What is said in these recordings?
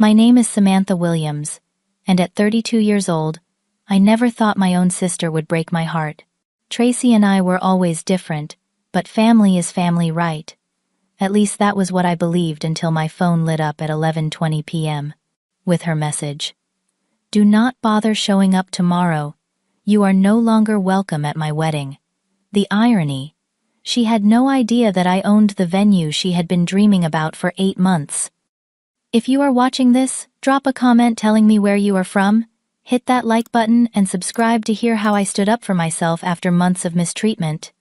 My name is Samantha Williams, and at 32 years old, I never thought my own sister would break my heart. Tracy and I were always different, but family is family, right? At least that was what I believed until my phone lit up at 11:20 p.m. with her message. Do not bother showing up tomorrow. You are no longer welcome at my wedding. The irony. She had no idea that I owned the venue she had been dreaming about for 8 months. If you are watching this, drop a comment telling me where you are from, hit that like button and subscribe to hear how I stood up for myself after months of mistreatment.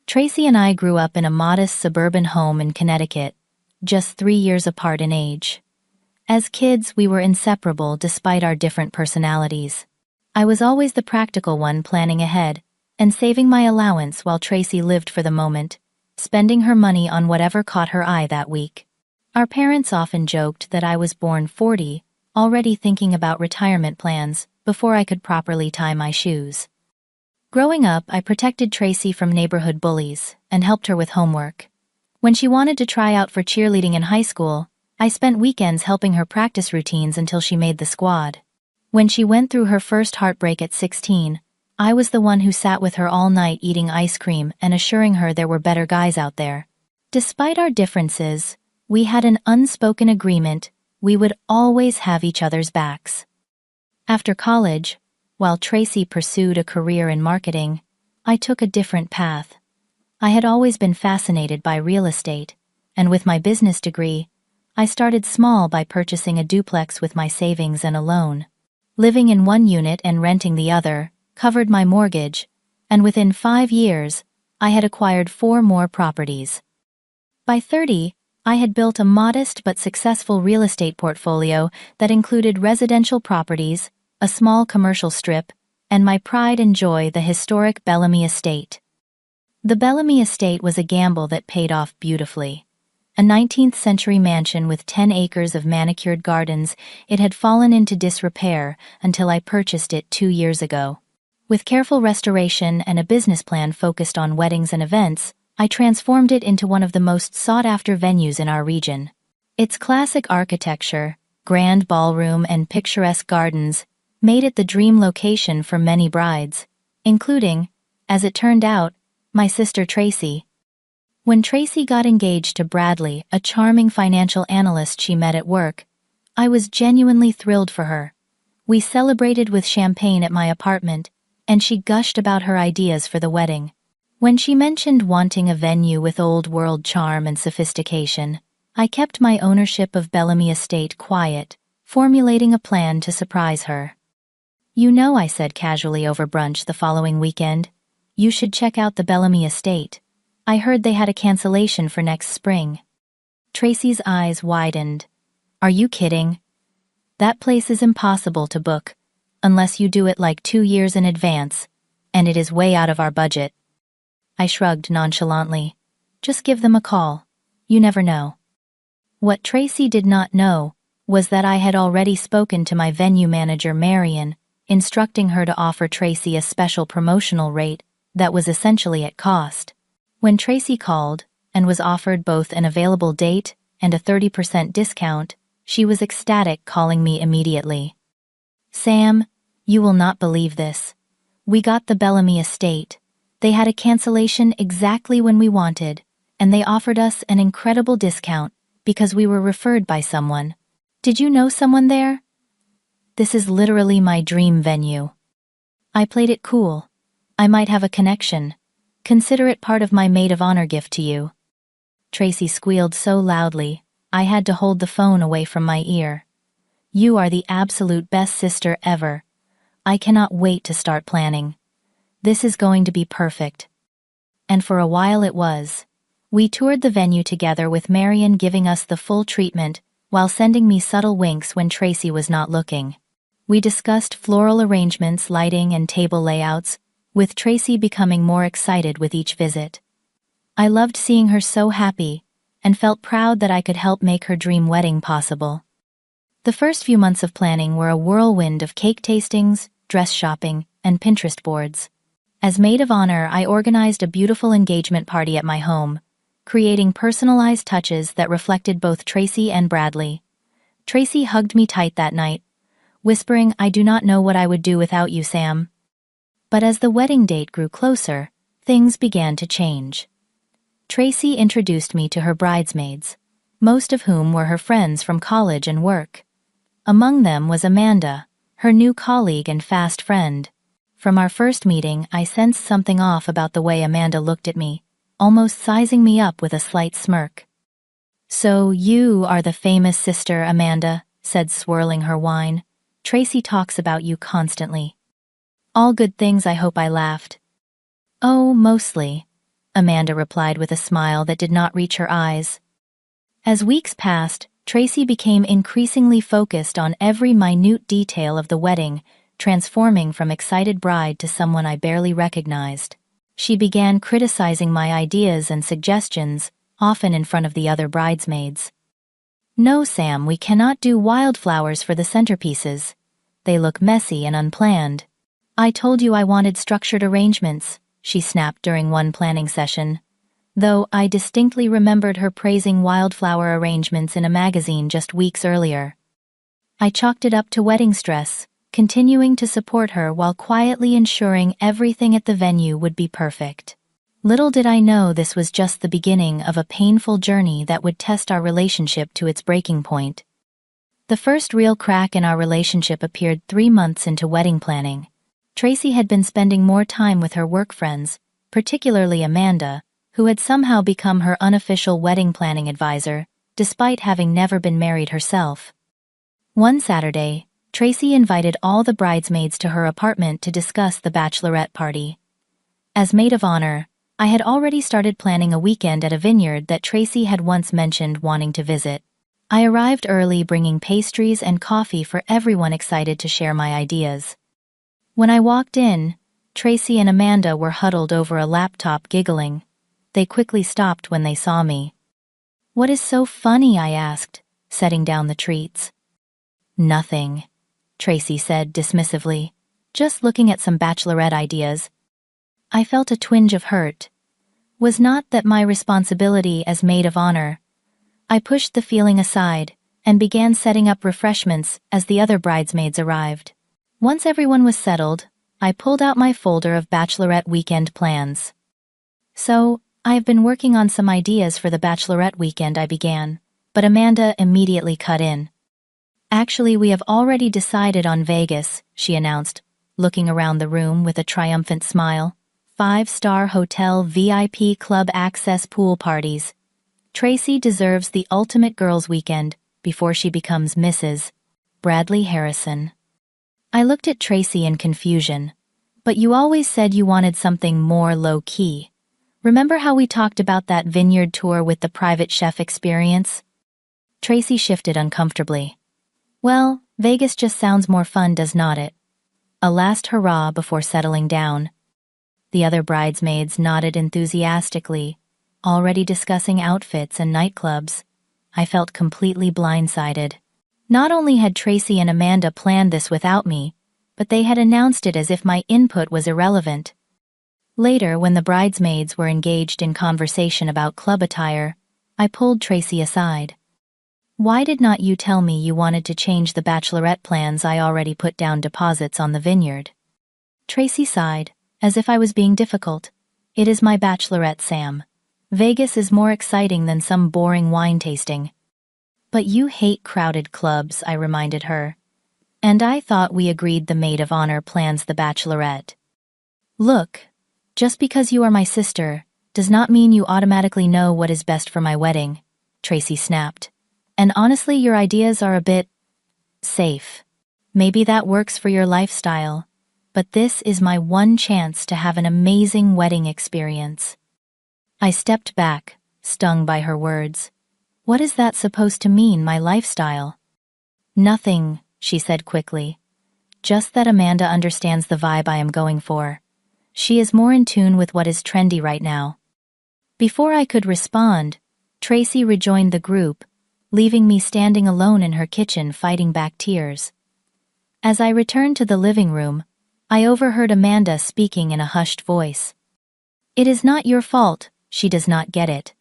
Tracy and I grew up in a modest suburban home in Connecticut, just 3 years apart in age. As kids, we were inseparable despite our different personalities. I was always the practical one, planning ahead and saving my allowance, while Tracy lived for the moment, spending her money on whatever caught her eye that week. Our parents often joked that I was born 40, already thinking about retirement plans before I could properly tie my shoes. Growing up, I protected Tracy from neighborhood bullies and helped her with homework. When she wanted to try out for cheerleading in high school, I spent weekends helping her practice routines until she made the squad. When she went through her first heartbreak at 16, I was the one who sat with her all night eating ice cream and assuring her there were better guys out there. Despite our differences, we had an unspoken agreement: we would always have each other's backs. After college, while Tracy pursued a career in marketing, I took a different path. I had always been fascinated by real estate, and with my business degree, I started small by purchasing a duplex with my savings and a loan. Living in one unit and renting the other covered my mortgage, and within 5 years, I had acquired 4 more properties. By 30, I had built a modest but successful real estate portfolio that included residential properties, a small commercial strip, and my pride and joy, the historic Bellamy Estate. The Bellamy Estate was a gamble that paid off beautifully. A 19th-century mansion with 10 acres of manicured gardens, it had fallen into disrepair until I purchased it 2 years ago. With careful restoration and a business plan focused on weddings and events, I transformed it into one of the most sought-after venues in our region. Its classic architecture, grand ballroom, and picturesque gardens made it the dream location for many brides, including, as it turned out, my sister Tracy. When Tracy got engaged to Bradley, a charming financial analyst she met at work, I was genuinely thrilled for her. We celebrated with champagne at my apartment, and she gushed about her ideas for the wedding. When she mentioned wanting a venue with old-world charm and sophistication, I kept my ownership of Bellamy Estate quiet, formulating a plan to surprise her. "You know," I said casually over brunch the following weekend, "you should check out the Bellamy Estate. I heard they had a cancellation for next spring." Tracy's eyes widened. "Are you kidding? That place is impossible to book, unless you do it like 2 years in advance, and it is way out of our budget." I shrugged nonchalantly. "Just give them a call. You never know." What Tracy did not know was that I had already spoken to my venue manager, Marion, instructing her to offer Tracy a special promotional rate that was essentially at cost. When Tracy called and was offered both an available date and a 30% discount, she was ecstatic, calling me immediately. "Sam, you will not believe this. We got the Bellamy Estate. They had a cancellation exactly when we wanted, and they offered us an incredible discount because we were referred by someone. Did you know someone there? This is literally my dream venue." I played it cool. "I might have a connection. Consider it part of my maid of honor gift to you." Tracy squealed so loudly, I had to hold the phone away from my ear. "You are the absolute best sister ever. I cannot wait to start planning. This is going to be perfect." And for a while it was. We toured the venue together, with Marion giving us the full treatment while sending me subtle winks when Tracy was not looking. We discussed floral arrangements, lighting, and table layouts, with Tracy becoming more excited with each visit. I loved seeing her so happy, and felt proud that I could help make her dream wedding possible. The first few months of planning were a whirlwind of cake tastings, dress shopping, and Pinterest boards. As maid of honor, I organized a beautiful engagement party at my home, creating personalized touches that reflected both Tracy and Bradley. Tracy hugged me tight that night, whispering, "I do not know what I would do without you, Sam." But as the wedding date grew closer, things began to change. Tracy introduced me to her bridesmaids, most of whom were her friends from college and work. Among them was Amanda, her new colleague and fast friend. From our first meeting, I sensed something off about the way Amanda looked at me, almost sizing me up with a slight smirk. "So you are the famous sister, Amanda," said, swirling her wine. "Tracy talks about you constantly." "All good things, I hope," I laughed. "Oh, mostly," Amanda replied with a smile that did not reach her eyes. As weeks passed, Tracy became increasingly focused on every minute detail of the wedding, transforming from excited bride to someone I barely recognized. She began criticizing my ideas and suggestions, often in front of the other bridesmaids. "No, Sam, we cannot do wildflowers for the centerpieces. They look messy and unplanned." "I told you I wanted structured arrangements," she snapped during one planning session, though I distinctly remembered her praising wildflower arrangements in a magazine just weeks earlier. I chalked it up to wedding stress, continuing to support her while quietly ensuring everything at the venue would be perfect. Little did I know this was just the beginning of a painful journey that would test our relationship to its breaking point. The first real crack in our relationship appeared 3 months into wedding planning. Tracy had been spending more time with her work friends, particularly Amanda, who had somehow become her unofficial wedding planning advisor, despite having never been married herself. One Saturday, Tracy invited all the bridesmaids to her apartment to discuss the bachelorette party. As maid of honor, I had already started planning a weekend at a vineyard that Tracy had once mentioned wanting to visit. I arrived early, bringing pastries and coffee for everyone excited to share my ideas. When I walked in, Tracy and Amanda were huddled over a laptop giggling. They quickly stopped when they saw me. "What is so funny?" I asked, setting down the treats. "Nothing," Tracy said dismissively, "just looking at some bachelorette ideas." I felt a twinge of hurt. Was not that my responsibility as maid of honor? I pushed the feeling aside and began setting up refreshments as the other bridesmaids arrived. Once everyone was settled, I pulled out my folder of bachelorette weekend plans. "So, I've been working on some ideas for the bachelorette weekend," I began, but Amanda immediately cut in. "Actually, we have already decided on Vegas," she announced, looking around the room with a triumphant smile. "5-star hotel, VIP club access, pool parties. Tracy deserves the ultimate girls' weekend before she becomes Mrs. Bradley Harrison." I looked at Tracy in confusion. "But you always said you wanted something more low-key. Remember how we talked about that vineyard tour with the private chef experience?" Tracy shifted uncomfortably. "Well, Vegas just sounds more fun, does not it?" A last hurrah before settling down. The other bridesmaids nodded enthusiastically, already discussing outfits and nightclubs. I felt completely blindsided. Not only had Tracy and Amanda planned this without me, but they had announced it as if my input was irrelevant. Later, when the bridesmaids were engaged in conversation about club attire, I pulled Tracy aside. "Why did not you tell me you wanted to change the bachelorette plans? I already put down deposits on the vineyard." Tracy sighed, as if I was being difficult. "It is my bachelorette, Sam. Vegas is more exciting than some boring wine tasting." "But you hate crowded clubs," I reminded her. "And I thought we agreed the maid of honor plans the bachelorette." "Look, just because you are my sister does not mean you automatically know what is best for my wedding," Tracy snapped. "And honestly, your ideas are a bit safe. Maybe that works for your lifestyle, but this is my one chance to have an amazing wedding experience." I stepped back, stung by her words. "What is that supposed to mean, my lifestyle?" "Nothing," she said quickly. "Just that Amanda understands the vibe I am going for. She is more in tune with what is trendy right now." Before I could respond, Tracy rejoined the group, leaving me standing alone in her kitchen fighting back tears. As I returned to the living room, I overheard Amanda speaking in a hushed voice. "It is not your fault, she does not get it.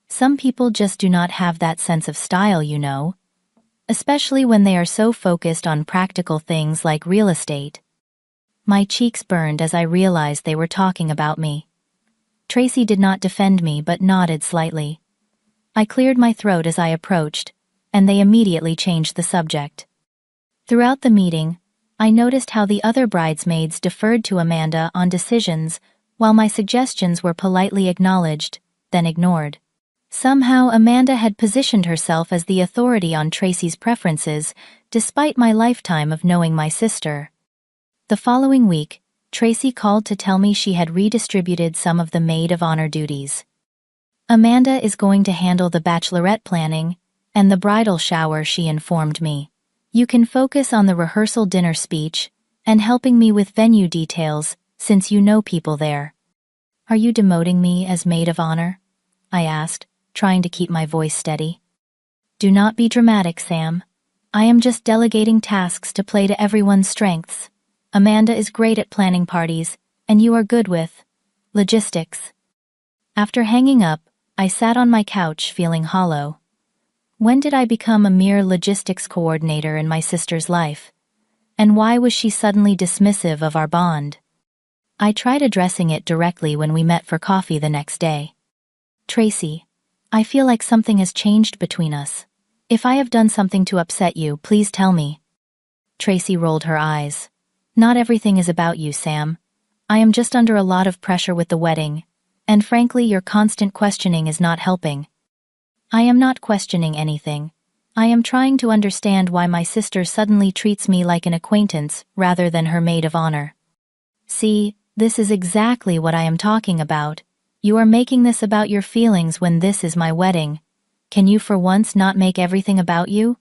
Some people just do not have that sense of style, you know." especially when they are so focused on practical things like real estate. My cheeks burned as I realized they were talking about me. Tracy did not defend me but nodded slightly. I cleared my throat as I approached, and they immediately changed the subject. Throughout the meeting, I noticed how the other bridesmaids deferred to Amanda on decisions, while my suggestions were politely acknowledged, then ignored. Somehow Amanda had positioned herself as the authority on Tracy's preferences, despite my lifetime of knowing my sister. The following week, Tracy called to tell me she had redistributed some of the maid of honor duties. Amanda is going to handle the bachelorette planning and the bridal shower, she informed me. You can focus on the rehearsal dinner speech and helping me with venue details since you know people there. Are you demoting me as maid of honor? I asked, trying to keep my voice steady. Do not be dramatic, Sam. I am just delegating tasks to play to everyone's strengths. Amanda is great at planning parties, and you are good with logistics. After hanging up, I sat on my couch feeling hollow. When did I become a mere logistics coordinator in my sister's life? And why was she suddenly dismissive of our bond? I tried addressing it directly when we met for coffee the next day. Tracy, I feel like something has changed between us. If I have done something to upset you, please tell me. Tracy rolled her eyes. Not everything is about you, Sam. I am just under a lot of pressure with the wedding, and frankly, your constant questioning is not helping. I am not questioning anything. I am trying to understand why my sister suddenly treats me like an acquaintance rather than her maid of honor. See, this is exactly what I am talking about. You are making this about your feelings when this is my wedding. Can you for once not make everything about you?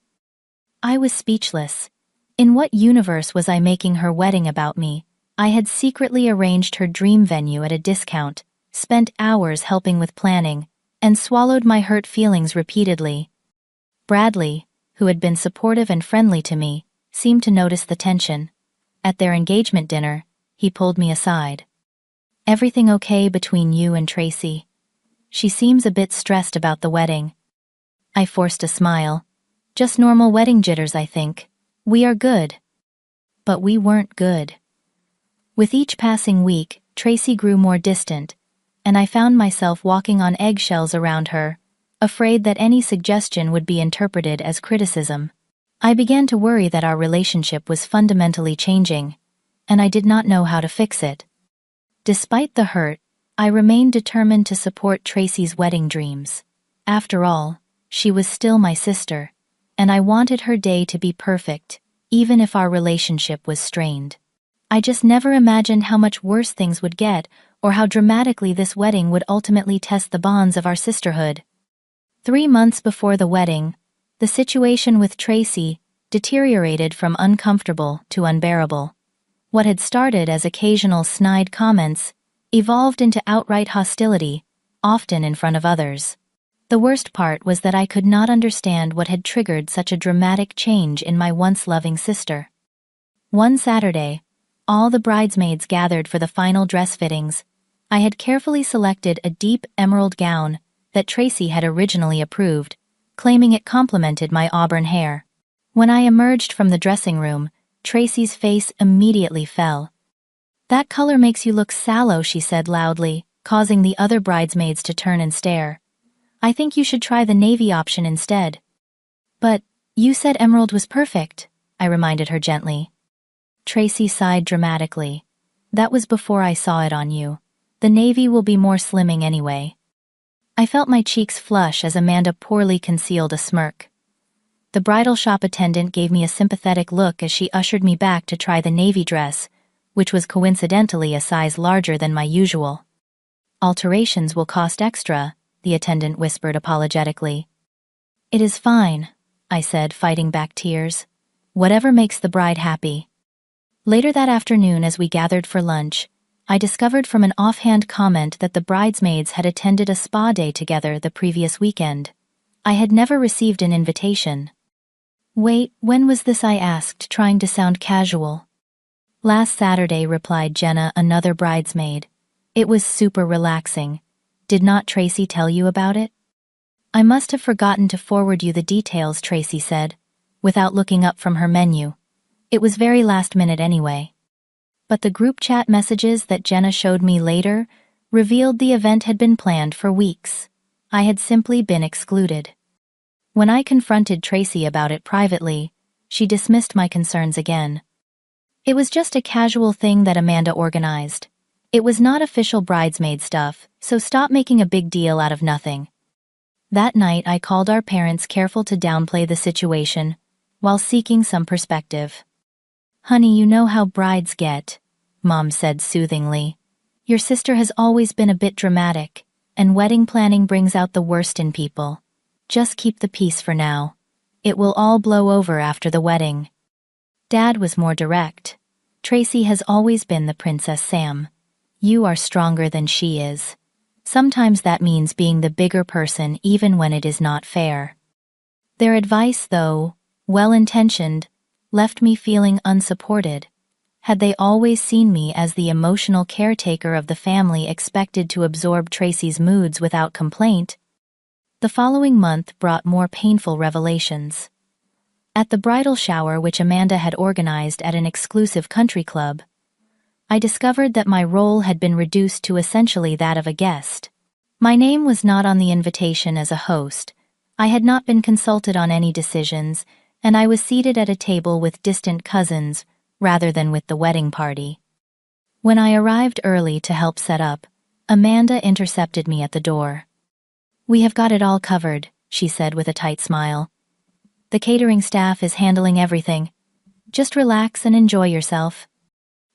I was speechless. In what universe was I making her wedding about me? I had secretly arranged her dream venue at a discount, spent hours helping with planning, and swallowed my hurt feelings repeatedly. Bradley, who had been supportive and friendly to me, seemed to notice the tension. At their engagement dinner, he pulled me aside. Everything okay between you and Tracy? She seems a bit stressed about the wedding. I forced a smile. Just normal wedding jitters, I think. We are good. But we weren't good. With each passing week, Tracy grew more distant, and I found myself walking on eggshells around her, afraid that any suggestion would be interpreted as criticism. I began to worry that our relationship was fundamentally changing, and I did not know how to fix it. Despite the hurt, I remained determined to support Tracy's wedding dreams. After all, she was still my sister, and I wanted her day to be perfect, even if our relationship was strained. I just never imagined how much worse things would get, or how dramatically this wedding would ultimately test the bonds of our sisterhood. 3 months before the wedding, the situation with Tracy deteriorated from uncomfortable to unbearable. What had started as occasional snide comments evolved into outright hostility, often in front of others. The worst part was that I could not understand what had triggered such a dramatic change in my once loving sister. One Saturday, all the bridesmaids gathered for the final dress fittings. I had carefully selected a deep emerald gown that Tracy had originally approved, claiming it complemented my auburn hair. When I emerged from the dressing room, Tracy's face immediately fell. That color makes you look sallow, she said loudly, causing the other bridesmaids to turn and stare. I think you should try the navy option instead. But, you said emerald was perfect, I reminded her gently. Tracy sighed dramatically. That was before I saw it on you. The navy will be more slimming anyway. I felt my cheeks flush as Amanda poorly concealed a smirk. The bridal shop attendant gave me a sympathetic look as she ushered me back to try the navy dress, which was coincidentally a size larger than my usual. Alterations will cost extra, the attendant whispered apologetically. It is fine, I said, fighting back tears. Whatever makes the bride happy. Later that afternoon, as we gathered for lunch, I discovered from an offhand comment that the bridesmaids had attended a spa day together the previous weekend. I had never received an invitation. Wait, when was this? I asked, trying to sound casual. Last Saturday, replied Jenna, another bridesmaid. It was super relaxing. Did not Tracy tell you about it? I must have forgotten to forward you the details, Tracy said. without looking up from her menu. It was very last minute anyway. But the group chat messages that Jenna showed me later revealed the event had been planned for weeks. I had simply been excluded. When I confronted Tracy about it privately, she dismissed my concerns again. It was just a casual thing that Amanda organized. It was not official bridesmaid stuff, so stop making a big deal out of nothing. That night I called our parents, careful to downplay the situation, while seeking some perspective. "Honey, you know how brides get," Mom said soothingly. "Your sister has always been a bit dramatic, and wedding planning brings out the worst in people. Just keep the peace for now. It will all blow over after the wedding." Dad was more direct. "Tracy has always been the Princess Sam. You are stronger than she is. Sometimes that means being the bigger person even when it is not fair." Their advice, though well-intentioned, left me feeling unsupported. Had they always seen me as the emotional caretaker of the family expected to absorb Tracy's moods without complaint? The following month brought more painful revelations. At the bridal shower which Amanda had organized at an exclusive country club, I discovered that my role had been reduced to essentially that of a guest. My name was not on the invitation as a host. I had not been consulted on any decisions, and I was seated at a table with distant cousins rather than with the wedding party. When I arrived early to help set up, Amanda intercepted me at the door. "We have got it all covered," she said with a tight smile. "The catering staff is handling everything. Just relax and enjoy yourself."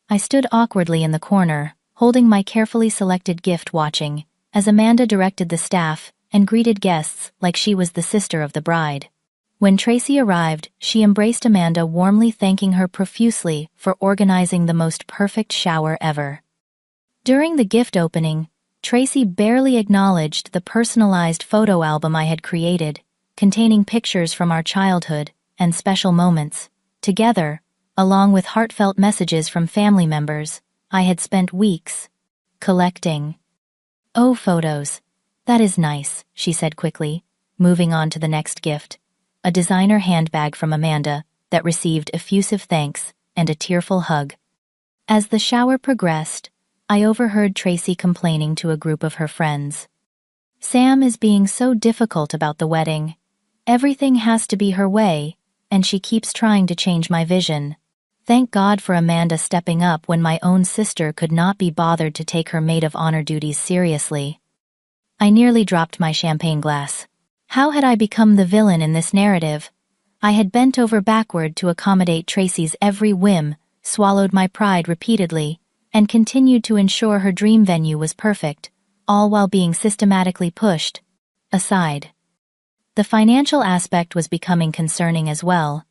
I stood awkwardly in the corner, holding my carefully selected gift, watching as Amanda directed the staff and greeted guests like she was the sister of the bride. When Tracy arrived, she embraced Amanda, warmly thanking her profusely for organizing the most perfect shower ever. During the gift opening, Tracy barely acknowledged the personalized photo album I had created, containing pictures from our childhood and special moments. Together, along with heartfelt messages from family members, I had spent weeks collecting. "Oh, photos. That is nice," she said quickly, moving on to the next gift, a designer handbag from Amanda that received effusive thanks and a tearful hug. As the shower progressed, I overheard Tracy complaining to a group of her friends. "Sam is being so difficult about the wedding. Everything has to be her way, and she keeps trying to change my vision. Thank God for Amanda stepping up when my own sister could not be bothered to take her maid of honor duties seriously." I nearly dropped my champagne glass. How had I become the villain in this narrative? I had bent over backward to accommodate Tracy's every whim, swallowed my pride repeatedly, and continued to ensure her dream venue was perfect, all while being systematically pushed aside. The financial aspect was becoming concerning as well.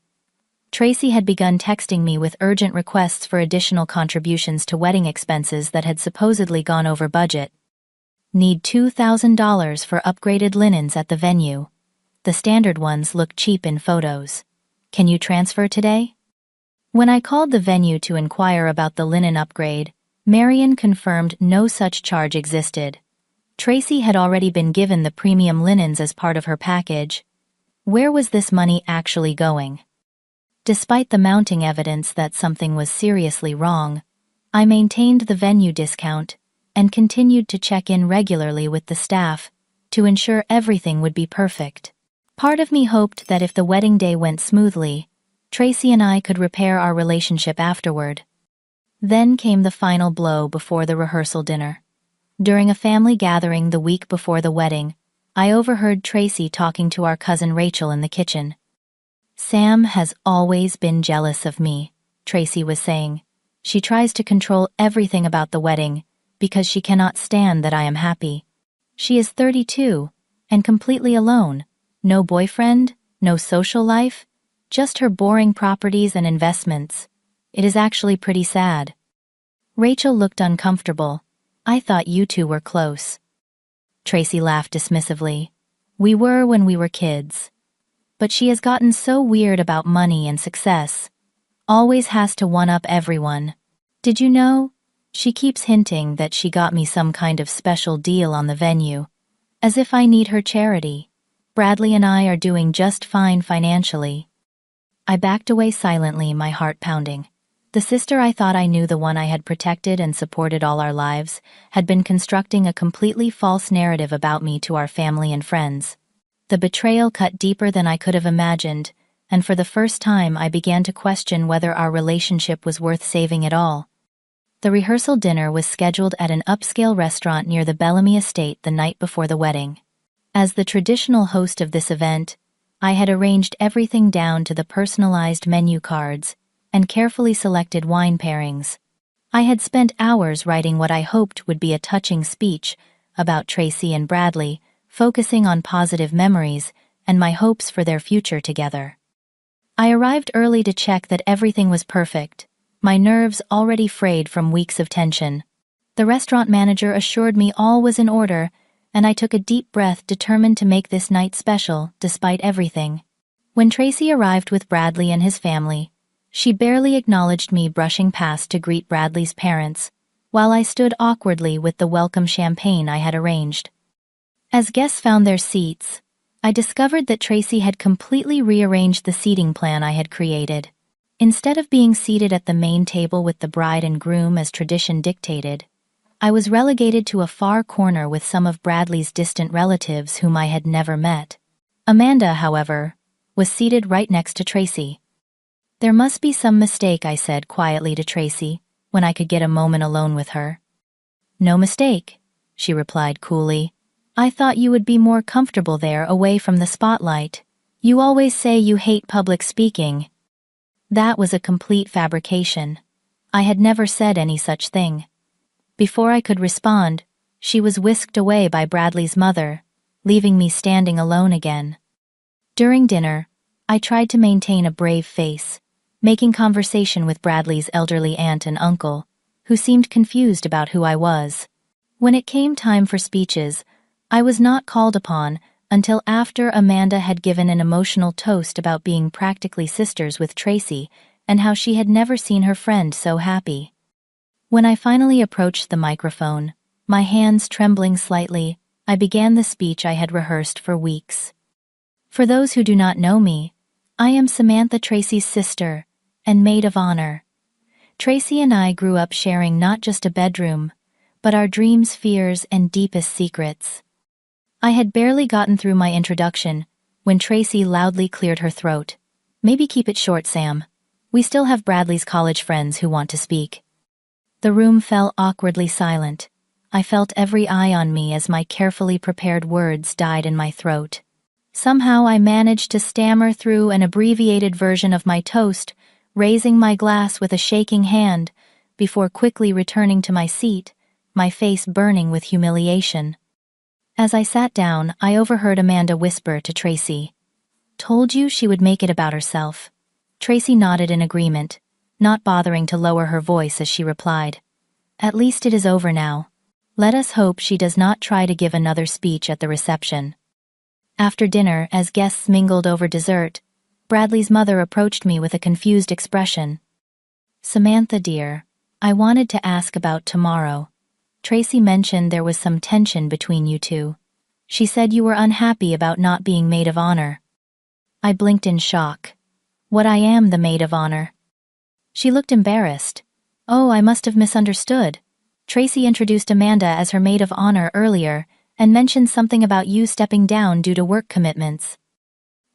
Tracy had begun texting me with urgent requests for additional contributions to wedding expenses that had supposedly gone over budget. "Need $2,000 for upgraded linens at the venue. The standard ones look cheap in photos. Can you transfer today?" When I called the venue to inquire about the linen upgrade, Marion confirmed no such charge existed. Tracy had already been given the premium linens as part of her package. Where was this money actually going? Despite the mounting evidence that something was seriously wrong, I maintained the venue discount and continued to check in regularly with the staff to ensure everything would be perfect. Part of me hoped that if the wedding day went smoothly, Tracy and I could repair our relationship afterward. Then came the final blow before the rehearsal dinner. During a family gathering the week before the wedding, I overheard Tracy talking to our cousin Rachel in the kitchen. "Sam has always been jealous of me," Tracy was saying. "She tries to control everything about the wedding because she cannot stand that I am happy. She is 32 and completely alone. No boyfriend, no social life, just her boring properties and investments. It is actually pretty sad." Rachel looked uncomfortable. "I thought you two were close." Tracy laughed dismissively. "We were when we were kids. But she has gotten so weird about money and success. Always has to one-up everyone. Did you know? She keeps hinting that she got me some kind of special deal on the venue. As if I need her charity. Bradley and I are doing just fine financially." I backed away silently, my heart pounding. The sister I thought I knew, the one I had protected and supported all our lives, had been constructing a completely false narrative about me to our family and friends. The betrayal cut deeper than I could have imagined, and for the first time I began to question whether our relationship was worth saving at all. The rehearsal dinner was scheduled at an upscale restaurant near the Bellamy estate the night before the wedding. As the traditional host of this event, I had arranged everything down to the personalized menu cards and carefully selected wine pairings. I had spent hours writing what I hoped would be a touching speech about Tracy and Bradley, focusing on positive memories and my hopes for their future together. I arrived early to check that everything was perfect, my nerves already frayed from weeks of tension. The restaurant manager assured me all was in order, and I took a deep breath, determined to make this night special, despite everything. When Tracy arrived with Bradley and his family, she barely acknowledged me, brushing past to greet Bradley's parents, while I stood awkwardly with the welcome champagne I had arranged. As guests found their seats, I discovered that Tracy had completely rearranged the seating plan I had created. Instead of being seated at the main table with the bride and groom as tradition dictated, I was relegated to a far corner with some of Bradley's distant relatives whom I had never met. Amanda, however, was seated right next to Tracy. "There must be some mistake," I said quietly to Tracy, when I could get a moment alone with her. "No mistake," she replied coolly. "I thought you would be more comfortable there, away from the spotlight. You always say you hate public speaking." That was a complete fabrication. I had never said any such thing. Before I could respond, she was whisked away by Bradley's mother, leaving me standing alone again. During dinner, I tried to maintain a brave face, making conversation with Bradley's elderly aunt and uncle, who seemed confused about who I was. When it came time for speeches, I was not called upon until after Amanda had given an emotional toast about being practically sisters with Tracy and how she had never seen her friend so happy. When I finally approached the microphone, my hands trembling slightly, I began the speech I had rehearsed for weeks. For those who do not know me, I am Samantha, Tracy's sister and maid of honor. Tracy and I grew up sharing not just a bedroom, but our dreams, fears, and deepest secrets. I had barely gotten through my introduction when Tracy loudly cleared her throat. "Maybe keep it short, Sam. We still have Bradley's college friends who want to speak." The room fell awkwardly silent. I felt every eye on me as my carefully prepared words died in my throat. Somehow I managed to stammer through an abbreviated version of my toast, raising my glass with a shaking hand, before quickly returning to my seat, my face burning with humiliation. As I sat down, I overheard Amanda whisper to Tracy, "Told you she would make it about herself." Tracy nodded in agreement, not bothering to lower her voice as she replied, "At least it is over now. Let us hope she does not try to give another speech at the reception." After dinner, as guests mingled over dessert, Bradley's mother approached me with a confused expression. "Samantha, dear, I wanted to ask about tomorrow. Tracy mentioned there was some tension between you two. She said you were unhappy about not being maid of honor." I blinked in shock. "What, I am the maid of honor?" She looked embarrassed. "Oh, I must have misunderstood. Tracy introduced Amanda as her maid of honor earlier and mentioned something about you stepping down due to work commitments."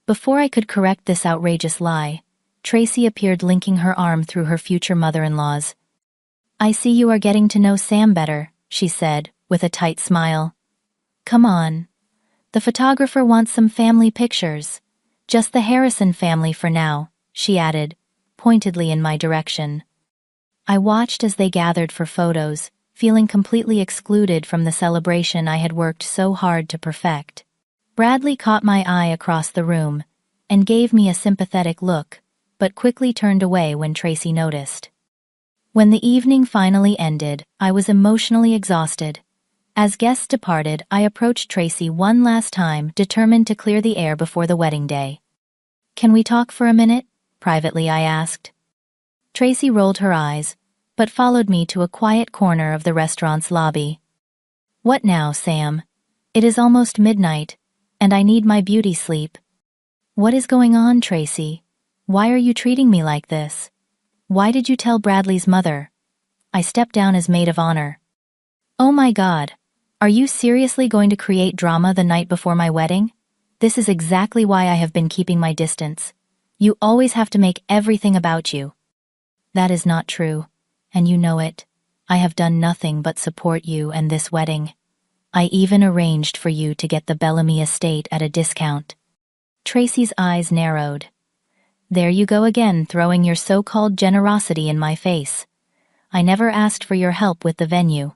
Before I could correct this outrageous lie, Tracy appeared, linking her arm through her future mother-in-law's. "I see you are getting to know Sam better," she said, with a tight smile. "Come on. The photographer wants some family pictures. Just the Harrison family for now," she added, pointedly in my direction. I watched as they gathered for photos, feeling completely excluded from the celebration I had worked so hard to perfect. Bradley caught my eye across the room and gave me a sympathetic look, but quickly turned away when Tracy noticed. When the evening finally ended, I was emotionally exhausted. As guests departed, I approached Tracy one last time, determined to clear the air before the wedding day. "Can we talk for a minute?" privately I asked. Tracy rolled her eyes, but followed me to a quiet corner of the restaurant's lobby. "What now, Sam? It is almost midnight, and I need my beauty sleep." "What is going on, Tracy? Why are you treating me like this? Why did you tell Bradley's mother? I stepped down as maid of honor. Oh my God. Are you seriously going to create drama the night before my wedding? This is exactly why I have been keeping my distance. You always have to make everything about you. That is not true, and you know it. I have done nothing but support you and this wedding. I even arranged for you to get the Bellamy estate at a discount. Tracy's eyes narrowed. There you go again, throwing your so-called generosity in my face. I never asked for your help with the venue.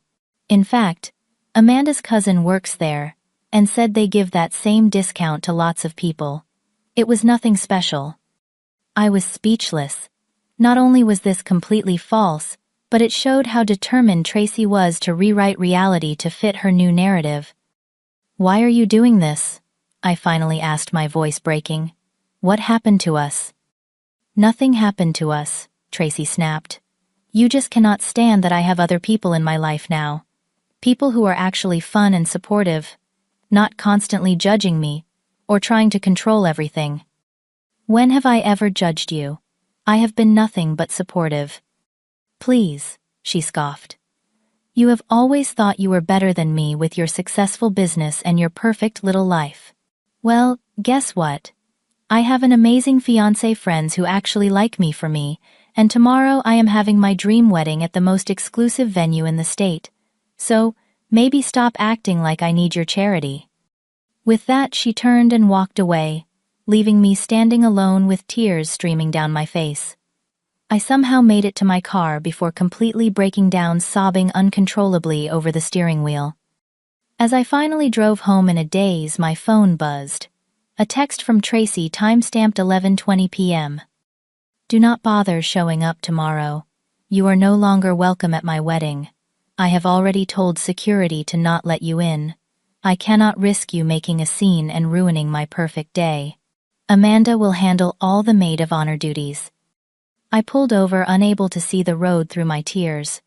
In fact, Amanda's cousin works there, and said they give that same discount to lots of people. It was nothing special. I was speechless. Not only was this completely false, but it showed how determined Tracy was to rewrite reality to fit her new narrative. Why are you doing this? I finally asked, my voice breaking. What happened to us? Nothing happened to us, Tracy snapped. You just cannot stand that I have other people in my life now. People who are actually fun and supportive, not constantly judging me, or trying to control everything. When have I ever judged you? I have been nothing but supportive. Please, she scoffed. You have always thought you were better than me with your successful business and your perfect little life. Well, guess what? I have an amazing fiancé friends who actually like me for me, and tomorrow I am having my dream wedding at the most exclusive venue in the state. So, maybe stop acting like I need your charity. With that, she turned and walked away, leaving me standing alone with tears streaming down my face. I somehow made it to my car before completely breaking down, sobbing uncontrollably over the steering wheel. As I finally drove home in a daze, my phone buzzed. A text from Tracy, time-stamped 11:20 p.m. Do not bother showing up tomorrow. You are no longer welcome at my wedding. I have already told security to not let you in. I cannot risk you making a scene and ruining my perfect day. Amanda will handle all the maid of honor duties. I pulled over, unable to see the road through my tears.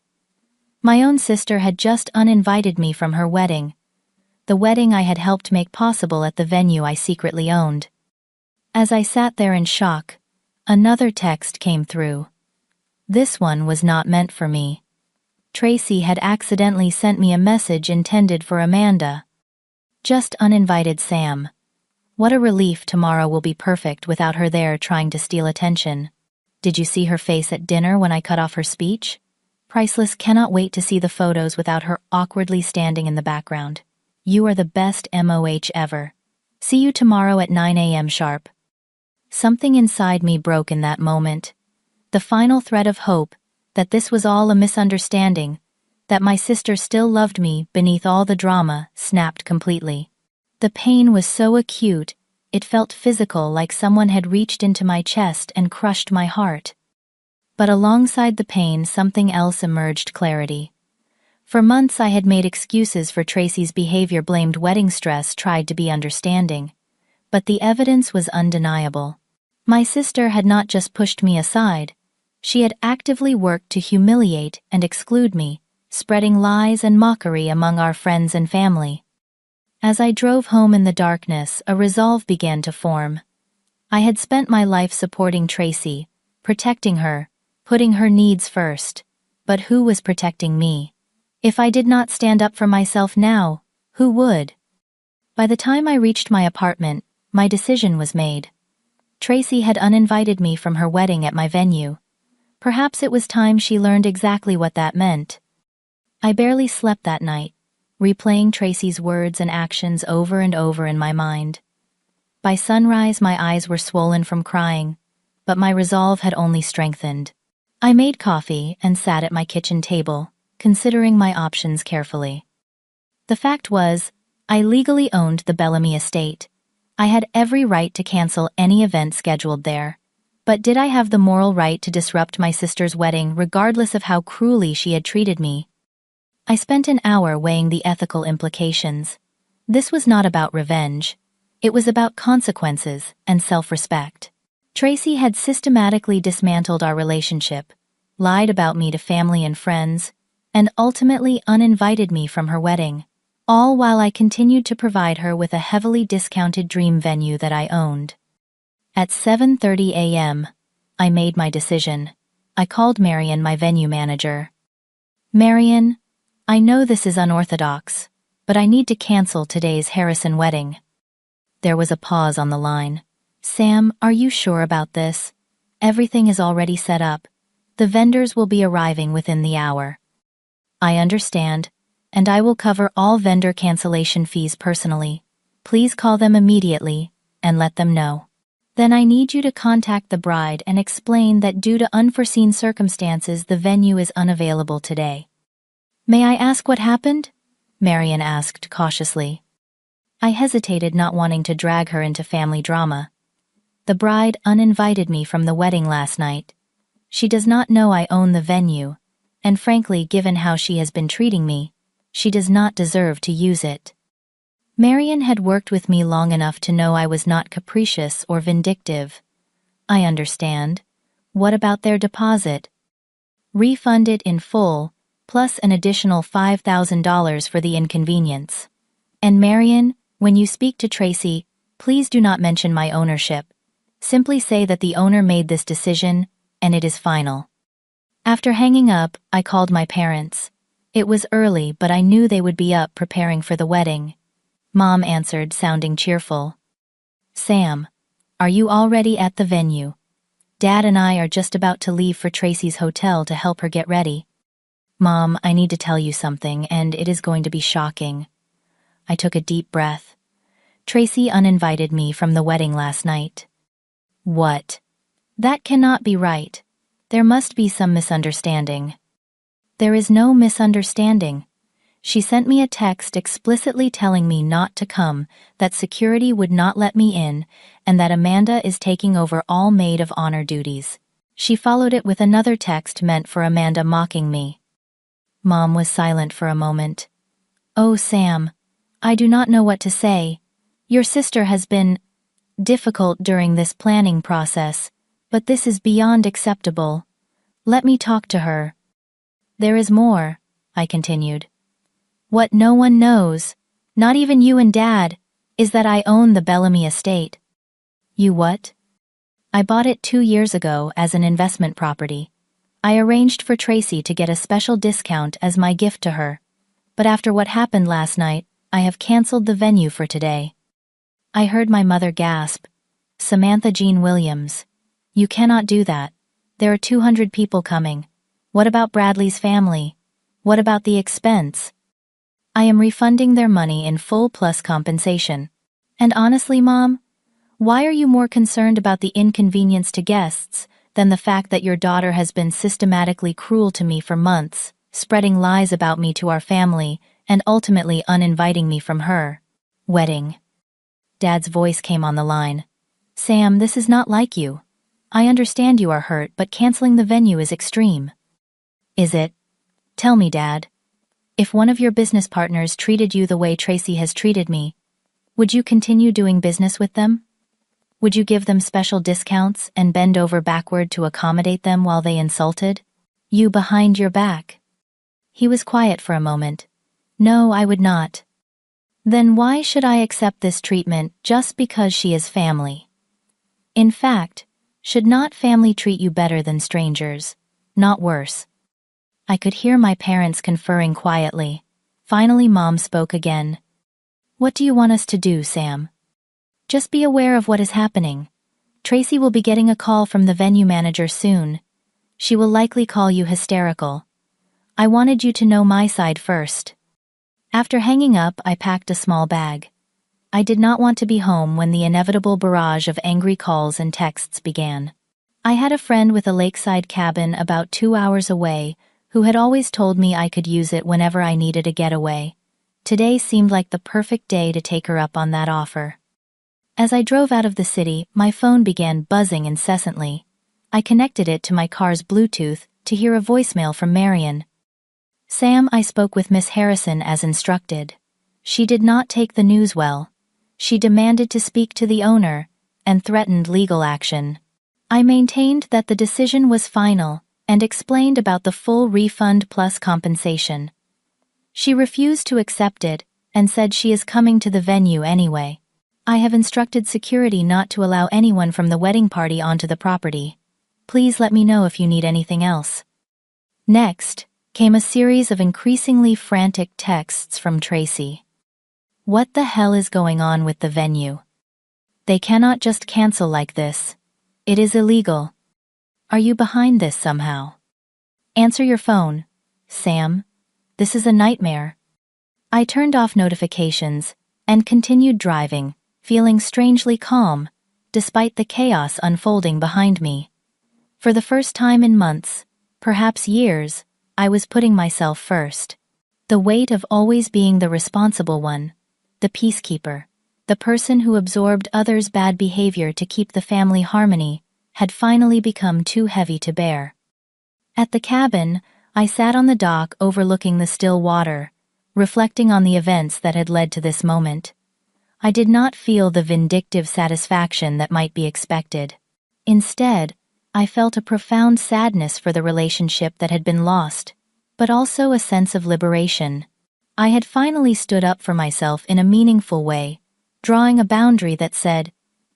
My own sister had just uninvited me from her wedding. The wedding I had helped make possible at the venue I secretly owned. As I sat there in shock, another text came through. This one was not meant for me. Tracy had accidentally sent me a message intended for Amanda. Just uninvited Sam. What a relief, tomorrow will be perfect without her there trying to steal attention. Did you see her face at dinner when I cut off her speech? Priceless, cannot wait to see the photos without her awkwardly standing in the background. You are the best MOH ever. See you tomorrow at 9 a.m. sharp. Something inside me broke in that moment. The final thread of hope, that this was all a misunderstanding, that my sister still loved me beneath all the drama, snapped completely. The pain was so acute, it felt physical, like someone had reached into my chest and crushed my heart. But alongside the pain, something else emerged: clarity. For months I had made excuses for Tracy's behavior, blamed wedding stress, tried to be understanding. But the evidence was undeniable. My sister had not just pushed me aside, she had actively worked to humiliate and exclude me, spreading lies and mockery among our friends and family. As I drove home in the darkness, a resolve began to form. I had spent my life supporting Tracy, protecting her, putting her needs first. But who was protecting me? If I did not stand up for myself now, who would? By the time I reached my apartment, my decision was made. Tracy had uninvited me from her wedding at my venue. Perhaps it was time she learned exactly what that meant. I barely slept that night, replaying Tracy's words and actions over and over in my mind. By sunrise, my eyes were swollen from crying, but my resolve had only strengthened. I made coffee and sat at my kitchen table, considering my options carefully. The fact was, I legally owned the Bellamy estate. I had every right to cancel any event scheduled there. But did I have the moral right to disrupt my sister's wedding, regardless of how cruelly she had treated me? I spent an hour weighing the ethical implications. This was not about revenge. It was about consequences and self-respect. Tracy had systematically dismantled our relationship, lied about me to family and friends, and ultimately uninvited me from her wedding, all while I continued to provide her with a heavily discounted dream venue that I owned. At 7:30 a.m., I made my decision. I called Marion, my venue manager. Marion, I know this is unorthodox, but I need to cancel today's Harrison wedding. There was a pause on the line. Sam, are you sure about this? Everything is already set up. The vendors will be arriving within the hour. I understand, and I will cover all vendor cancellation fees personally. Please call them immediately and let them know. Then I need you to contact the bride and explain that due to unforeseen circumstances, the venue is unavailable today. May I ask what happened? Marion asked cautiously. I hesitated, not wanting to drag her into family drama. The bride uninvited me from the wedding last night. She does not know I own the venue, and frankly, given how she has been treating me, she does not deserve to use it. Marion had worked with me long enough to know I was not capricious or vindictive. I understand. What about their deposit? Refund it in full, plus an additional $5,000 for the inconvenience. And Marion, when you speak to Tracy, please do not mention my ownership. Simply say that the owner made this decision, and it is final. After hanging up, I called my parents. It was early, but I knew they would be up preparing for the wedding. Mom answered, sounding cheerful. Sam, are you already at the venue? Dad and I are just about to leave for Tracy's hotel to help her get ready. Mom, I need to tell you something, and it is going to be shocking. I took a deep breath. Tracy uninvited me from the wedding last night. What? That cannot be right. There must be some misunderstanding. There is no misunderstanding. She sent me a text explicitly telling me not to come, that security would not let me in, and that Amanda is taking over all maid of honor duties. She followed it with another text meant for Amanda, mocking me. Mom was silent for a moment. Oh, Sam, I do not know what to say. Your sister has been difficult during this planning process, but this is beyond acceptable. Let me talk to her. There is more, I continued. What no one knows, not even you and Dad, is that I own the Bellamy estate. You what? I bought it 2 years ago as an investment property. I arranged for Tracy to get a special discount as my gift to her. But after what happened last night, I have canceled the venue for today. I heard my mother gasp. Samantha Jean Williams. You cannot do that. There are 200 people coming. What about Bradley's family? What about the expense? I am refunding their money in full plus compensation. And honestly, Mom, why are you more concerned about the inconvenience to guests than the fact that your daughter has been systematically cruel to me for months, spreading lies about me to our family, and ultimately uninviting me from her wedding? Dad's voice came on the line. Sam, this is not like you. I understand you are hurt, but canceling the venue is extreme. Is it? Tell me, Dad. If one of your business partners treated you the way Tracy has treated me, would you continue doing business with them? Would you give them special discounts and bend over backward to accommodate them while they insulted you behind your back? He was quiet for a moment. No, I would not. Then why should I accept this treatment just because she is family? In fact, should not family treat you better than strangers, not worse? I could hear my parents conferring quietly. Finally, Mom spoke again. What do you want us to do, Sam? Just be aware of what is happening. Tracy will be getting a call from the venue manager soon. She will likely call you hysterical. I wanted you to know my side first. After hanging up, I packed a small bag. I did not want to be home when the inevitable barrage of angry calls and texts began. I had a friend with a lakeside cabin about 2 hours away who had always told me I could use it whenever I needed a getaway. Today seemed like the perfect day to take her up on that offer. As I drove out of the city, my phone began buzzing incessantly. I connected it to my car's Bluetooth to hear a voicemail from Marion. Sam, I spoke with Miss Harrison as instructed. She did not take the news well. She demanded to speak to the owner and threatened legal action. I maintained that the decision was final and explained about the full refund plus compensation. She refused to accept it and said she is coming to the venue anyway. I have instructed security not to allow anyone from the wedding party onto the property. Please let me know if you need anything else." Next came a series of increasingly frantic texts from Tracy. "What the hell is going on with the venue? They cannot just cancel like this. It is illegal. Are you behind this somehow? Answer your phone, Sam. This is a nightmare." I turned off notifications and continued driving, feeling strangely calm, despite the chaos unfolding behind me. For the first time in months, perhaps years, I was putting myself first. The weight of always being the responsible one, the peacekeeper, the person who absorbed others' bad behavior to keep the family harmony, had finally become too heavy to bear. At the cabin, I sat on the dock overlooking the still water, reflecting on the events that had led to this moment. I did not feel the vindictive satisfaction that might be expected. Instead, I felt a profound sadness for the relationship that had been lost, but also a sense of liberation. I had finally stood up for myself in a meaningful way, drawing a boundary that said,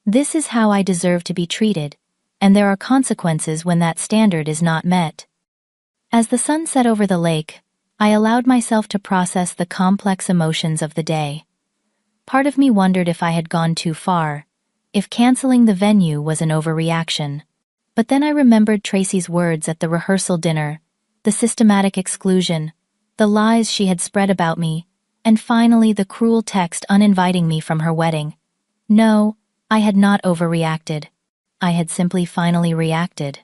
"This is how I deserve to be treated, and there are consequences when that standard is not met." As the sun set over the lake, I allowed myself to process the complex emotions of the day. Part of me wondered if I had gone too far, if canceling the venue was an overreaction. But then I remembered Tracy's words at the rehearsal dinner, the systematic exclusion, the lies she had spread about me, and finally the cruel text uninviting me from her wedding. No, I had not overreacted. I had simply finally reacted.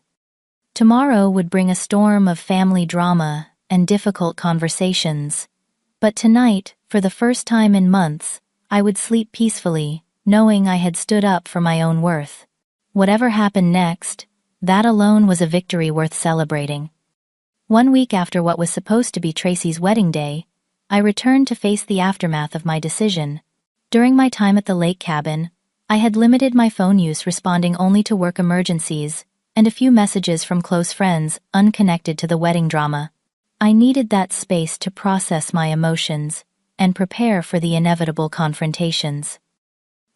Tomorrow would bring a storm of family drama and difficult conversations. But tonight, for the first time in months, I would sleep peacefully, knowing I had stood up for my own worth. Whatever happened next, that alone was a victory worth celebrating. 1 week after what was supposed to be Tracy's wedding day, I returned to face the aftermath of my decision. During my time at the lake cabin, I had limited my phone use, responding only to work emergencies and a few messages from close friends unconnected to the wedding drama. I needed that space to process my emotions and prepare for the inevitable confrontations.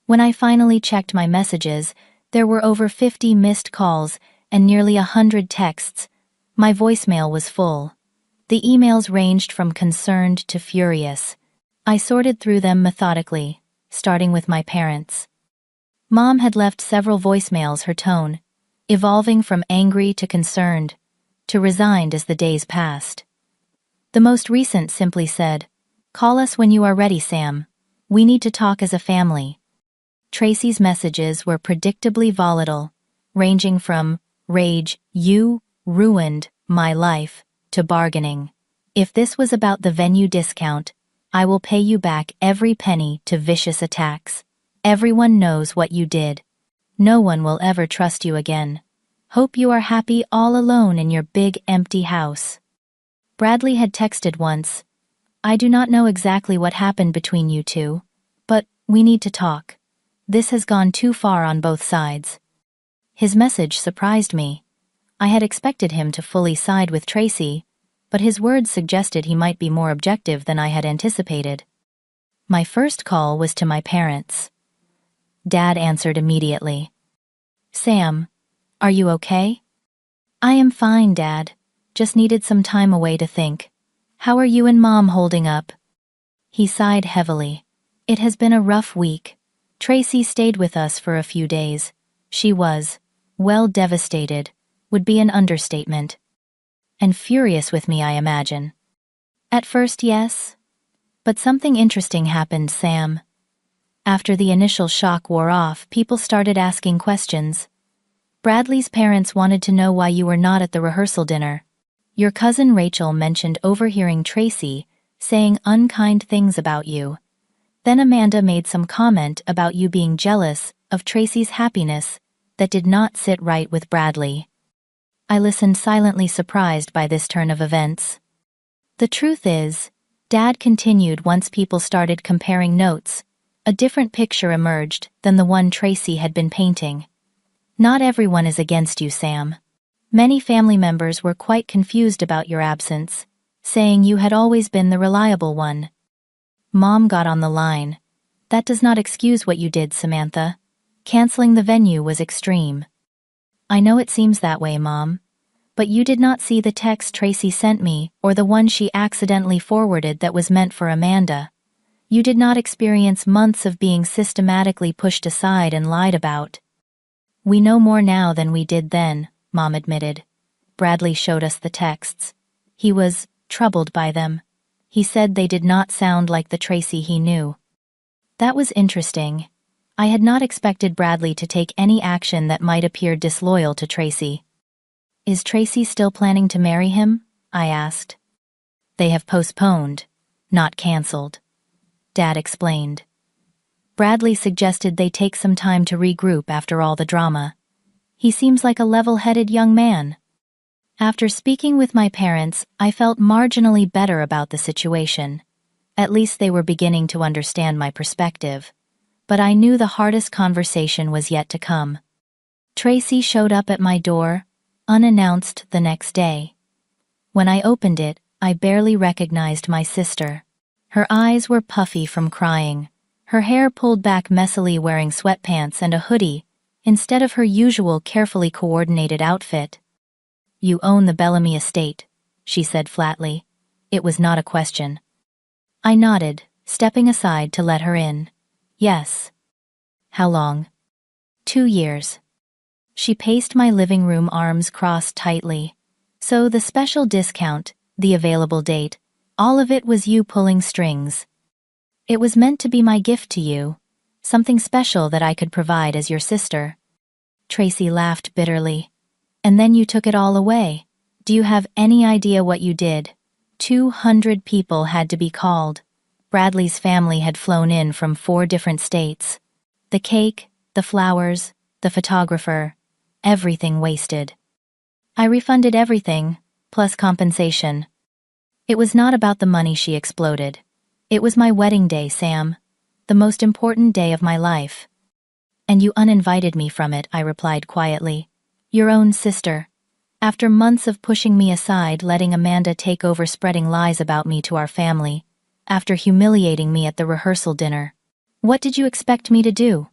When I finally checked my messages, there were over 50 missed calls and nearly 100 texts. My voicemail was full. The emails ranged from concerned to furious. I sorted through them methodically, starting with my parents. Mom had left several voicemails, her tone evolving from angry to concerned, to resigned as the days passed. The most recent simply said, "Call us when you are ready, Sam. We need to talk as a family." Tracy's messages were predictably volatile, ranging from rage, "You ruined my life," to bargaining, "If this was about the venue discount, I will pay you back every penny," to vicious attacks. "Everyone knows what you did. No one will ever trust you again. Hope you are happy all alone in your big empty house." Bradley had texted once, "I do not know exactly what happened between you two, but we need to talk. This has gone too far on both sides." His message surprised me. I had expected him to fully side with Tracy, but his words suggested he might be more objective than I had anticipated. My first call was to my parents. Dad answered immediately. "Sam, are you okay?" "I am fine, Dad. Just needed some time away to think. How are you and Mom holding up?" He sighed heavily. "It has been a rough week. Tracy stayed with us for a few days. She was, well, devastated, would be an understatement. And furious with me, I imagine." "At first, yes. But something interesting happened, Sam. After the initial shock wore off, people started asking questions. Bradley's parents wanted to know why you were not at the rehearsal dinner. Your cousin Rachel mentioned overhearing Tracy saying unkind things about you. Then Amanda made some comment about you being jealous of Tracy's happiness that did not sit right with Bradley." I listened, silently surprised by this turn of events. "The truth is," Dad continued, "once people started comparing notes, a different picture emerged than the one Tracy had been painting. Not everyone is against you, Sam. Many family members were quite confused about your absence, saying you had always been the reliable one." Mom got on the line. That does not excuse what you did, Samantha. Canceling the venue was extreme. I know it seems that way, Mom. But you did not see the text Tracy sent me or the one she accidentally forwarded that was meant for Amanda. You did not experience months of being systematically pushed aside and lied about. We know more now than we did then, Mom admitted. Bradley showed us the texts. He was troubled by them. He said they did not sound like the Tracy he knew. That was interesting. I had not expected Bradley to take any action that might appear disloyal to Tracy. Is Tracy still planning to marry him? I asked. They have postponed, not canceled, Dad explained. Bradley suggested they take some time to regroup after all the drama. He seems like a level-headed young man. After speaking with my parents, I felt marginally better about the situation. At least they were beginning to understand my perspective. But I knew the hardest conversation was yet to come. Tracy showed up at my door, unannounced, the next day. When I opened it, I barely recognized my sister. Her eyes were puffy from crying, her hair pulled back messily, wearing sweatpants and a hoodie, instead of her usual carefully coordinated outfit. You own the Bellamy estate, she said flatly. It was not a question. I nodded, stepping aside to let her in. Yes. How long? 2 years. She paced my living room, arms crossed tightly. So the special discount, the available date, all of it was you pulling strings. It was meant to be my gift to you, something special that I could provide as your sister. Tracy laughed bitterly. And then you took it all away. Do you have any idea what you did? 200 people had to be called. Bradley's family had flown in from 4 different states. The cake, the flowers, the photographer, everything wasted. I refunded everything, plus compensation. It was not about the money, she exploded. It was my wedding day, Sam. The most important day of my life. And you uninvited me from it, I replied quietly. Your own sister. After months of pushing me aside, letting Amanda take over, spreading lies about me to our family, after humiliating me at the rehearsal dinner. What did you expect me to do?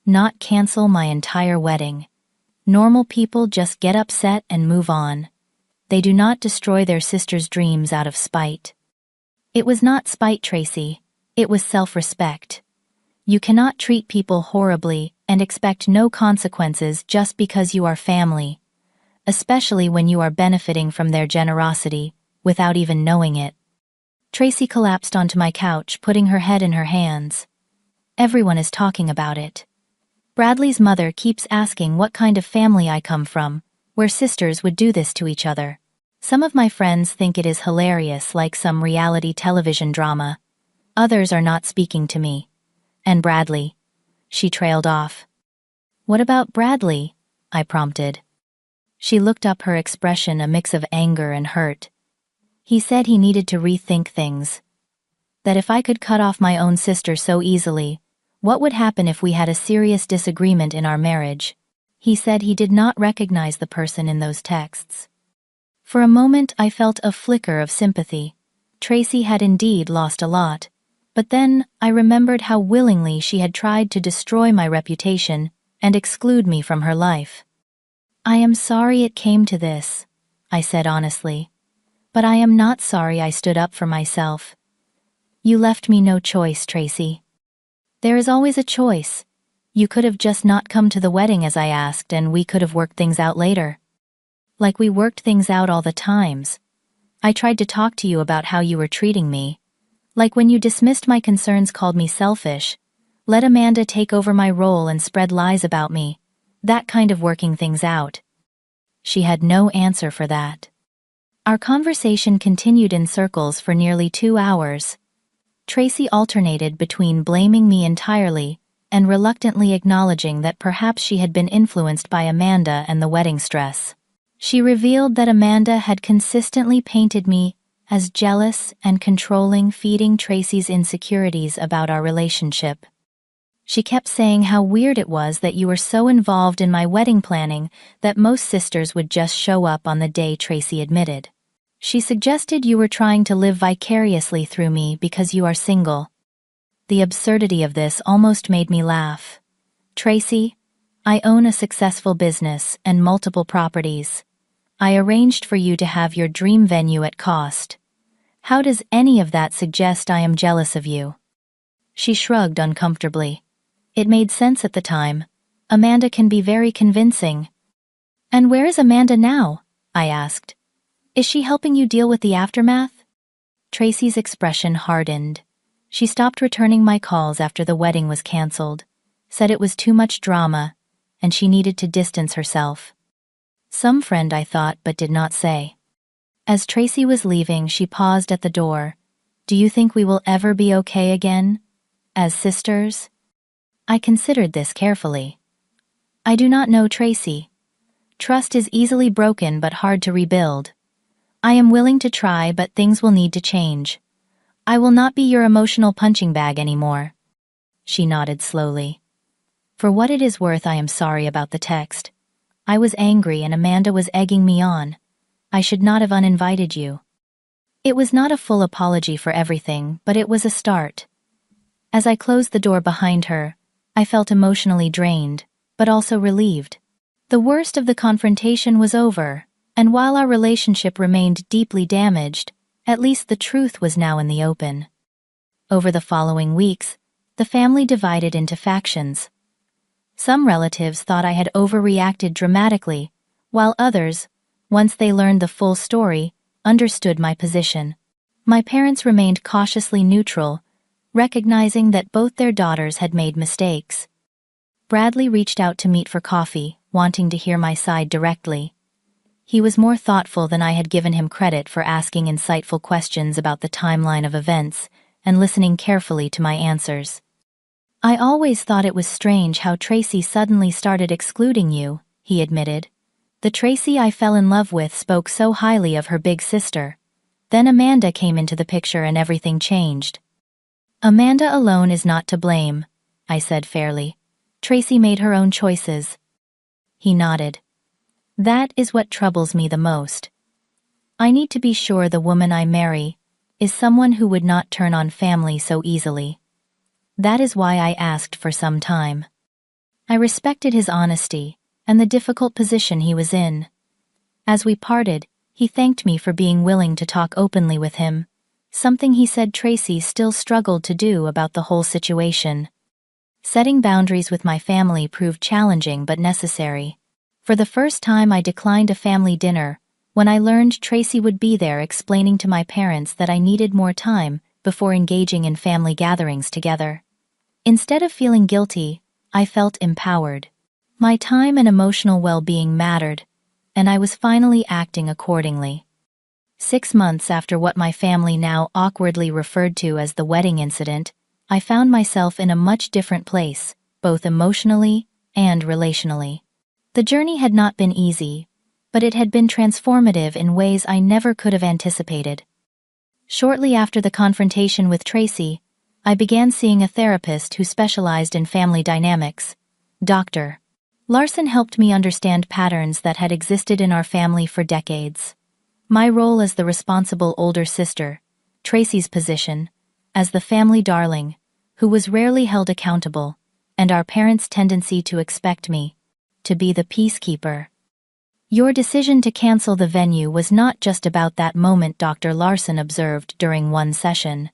Not cancel my entire wedding. Normal people just get upset and move on. They do not destroy their sister's dreams out of spite. It was not spite, Tracy. It was self-respect. You cannot treat people horribly and expect no consequences just because you are family, especially when you are benefiting from their generosity without even knowing it. Tracy collapsed onto my couch, putting her head in her hands. Everyone is talking about it. Bradley's mother keeps asking what kind of family I come from, where sisters would do this to each other. Some of my friends think it is hilarious, like some reality television drama. Others are not speaking to me. And Bradley. She trailed off. What about Bradley? I prompted. She looked up, her expression a mix of anger and hurt. He said he needed to rethink things. That if I could cut off my own sister so easily, what would happen if we had a serious disagreement in our marriage? He said he did not recognize the person in those texts. For a moment I felt a flicker of sympathy. Tracy had indeed lost a lot. But then I remembered how willingly she had tried to destroy my reputation and exclude me from her life. I am sorry it came to this, I said honestly. But I am not sorry I stood up for myself. You left me no choice, Tracy. There is always a choice. You could have just not come to the wedding as I asked, and we could have worked things out later. Like we worked things out all the times. I tried to talk to you about how you were treating me. Like when you dismissed my concerns, called me selfish, let Amanda take over my role and spread lies about me. That kind of working things out. She had no answer for that. Our conversation continued in circles for nearly 2 hours. Tracy alternated between blaming me entirely and reluctantly acknowledging that perhaps she had been influenced by Amanda and the wedding stress. She revealed that Amanda had consistently painted me as jealous and controlling, feeding Tracy's insecurities about our relationship. She kept saying how weird it was that you were so involved in my wedding planning that most sisters would just show up on the day Tracy admitted. She suggested you were trying to live vicariously through me because you are single. The absurdity of this almost made me laugh. Tracy, I own a successful business and multiple properties. I arranged for you to have your dream venue at cost. How does any of that suggest I am jealous of you? She shrugged uncomfortably. It made sense at the time. Amanda can be very convincing. And where is Amanda now? I asked. Is she helping you deal with the aftermath? Tracy's expression hardened. She stopped returning my calls after the wedding was canceled, said it was too much drama, and she needed to distance herself. Some friend, I thought, but did not say. As Tracy was leaving, she paused at the door. Do you think we will ever be okay again? As sisters? I considered this carefully. I do not know, Tracy. Trust is easily broken but hard to rebuild. I am willing to try, but things will need to change. I will not be your emotional punching bag anymore. She nodded slowly. For what it is worth, I am sorry about the text. I was angry and Amanda was egging me on. I should not have uninvited you. It was not a full apology for everything, but it was a start. As I closed the door behind her, I felt emotionally drained, but also relieved. The worst of the confrontation was over, and while our relationship remained deeply damaged, at least the truth was now in the open. Over the following weeks, the family divided into factions. Some relatives thought I had overreacted dramatically, while others, once they learned the full story, understood my position. My parents remained cautiously neutral, recognizing that both their daughters had made mistakes. Bradley reached out to meet for coffee, wanting to hear my side directly. He was more thoughtful than I had given him credit for, asking insightful questions about the timeline of events and listening carefully to my answers. I always thought it was strange how Tracy suddenly started excluding you, he admitted. The Tracy I fell in love with spoke so highly of her big sister. Then Amanda came into the picture and everything changed. Amanda alone is not to blame, I said fairly. Tracy made her own choices. He nodded. That is what troubles me the most. I need to be sure the woman I marry is someone who would not turn on family so easily. That is why I asked for some time. I respected his honesty and the difficult position he was in. As we parted, he thanked me for being willing to talk openly with him, something he said Tracy still struggled to do about the whole situation. Setting boundaries with my family proved challenging but necessary. For the first time, I declined a family dinner when I learned Tracy would be there, explaining to my parents that I needed more time before engaging in family gatherings together. Instead of feeling guilty, I felt empowered. My time and emotional well-being mattered, and I was finally acting accordingly. 6 months after what my family now awkwardly referred to as the wedding incident, I found myself in a much different place, both emotionally and relationally. The journey had not been easy, but it had been transformative in ways I never could have anticipated. Shortly after the confrontation with Tracy, I began seeing a therapist who specialized in family dynamics. Dr. Larson helped me understand patterns that had existed in our family for decades. My role as the responsible older sister, Tracy's position as the family darling, who was rarely held accountable, and our parents' tendency to expect me to be the peacekeeper. Your decision to cancel the venue was not just about that moment, Dr. Larson observed during one session.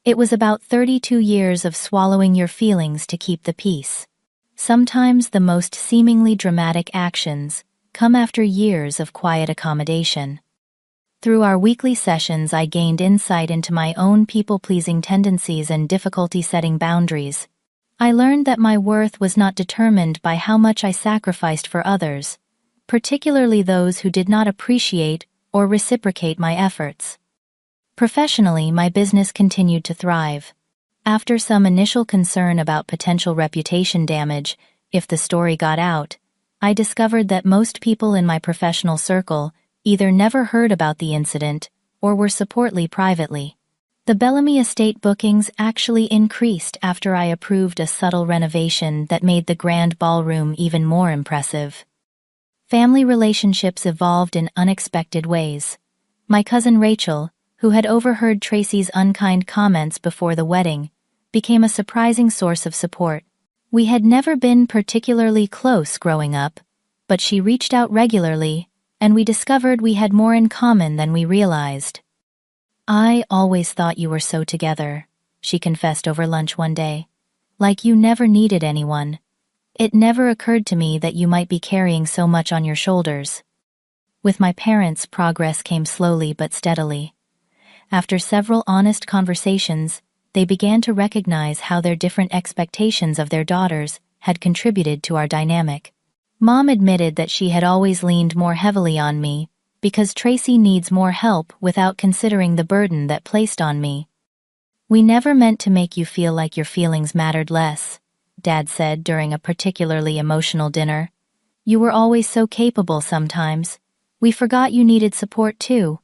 It was about 32 years of swallowing your feelings to keep the peace. Sometimes the most seemingly dramatic actions come after years of quiet accommodation. Through our weekly sessions, I gained insight into my own people-pleasing tendencies and difficulty setting boundaries. I learned that my worth was not determined by how much I sacrificed for others, particularly those who did not appreciate or reciprocate my efforts. Professionally, my business continued to thrive. After some initial concern about potential reputation damage if the story got out, I discovered that most people in my professional circle either never heard about the incident or were supported privately. The Bellamy estate bookings actually increased after I approved a subtle renovation that made the grand ballroom even more impressive. Family relationships evolved in unexpected ways. My cousin Rachel, who had overheard Tracy's unkind comments before the wedding, became a surprising source of support. We had never been particularly close growing up, but she reached out regularly, and we discovered we had more in common than we realized. "I always thought you were so together," she confessed over lunch one day. "Like you never needed anyone. It never occurred to me that you might be carrying so much on your shoulders." With my parents, progress came slowly but steadily. After several honest conversations, they began to recognize how their different expectations of their daughters had contributed to our dynamic. Mom admitted that she had always leaned more heavily on me because Tracy needs more help without considering the burden that placed on me. "We never meant to make you feel like your feelings mattered less," Dad said during a particularly emotional dinner. "You were always so capable sometimes. We forgot you needed support too."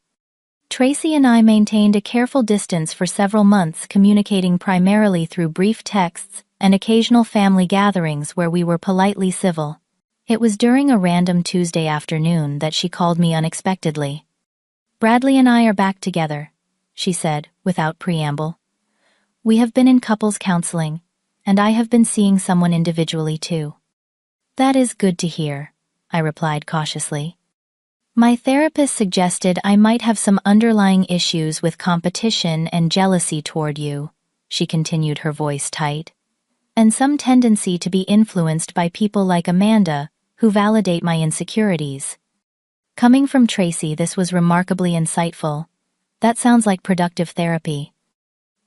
Tracy and I maintained a careful distance for several months, communicating primarily through brief texts and occasional family gatherings where we were politely civil. It was during a random Tuesday afternoon that she called me unexpectedly. "Bradley and I are back together," she said, without preamble. "We have been in couples counseling, and I have been seeing someone individually too." "That is good to hear," I replied cautiously. "My therapist suggested I might have some underlying issues with competition and jealousy toward you," she continued, her voice tight, "and some tendency to be influenced by people like Amanda, who validate my insecurities." Coming from Tracy, this was remarkably insightful. "That sounds like productive therapy."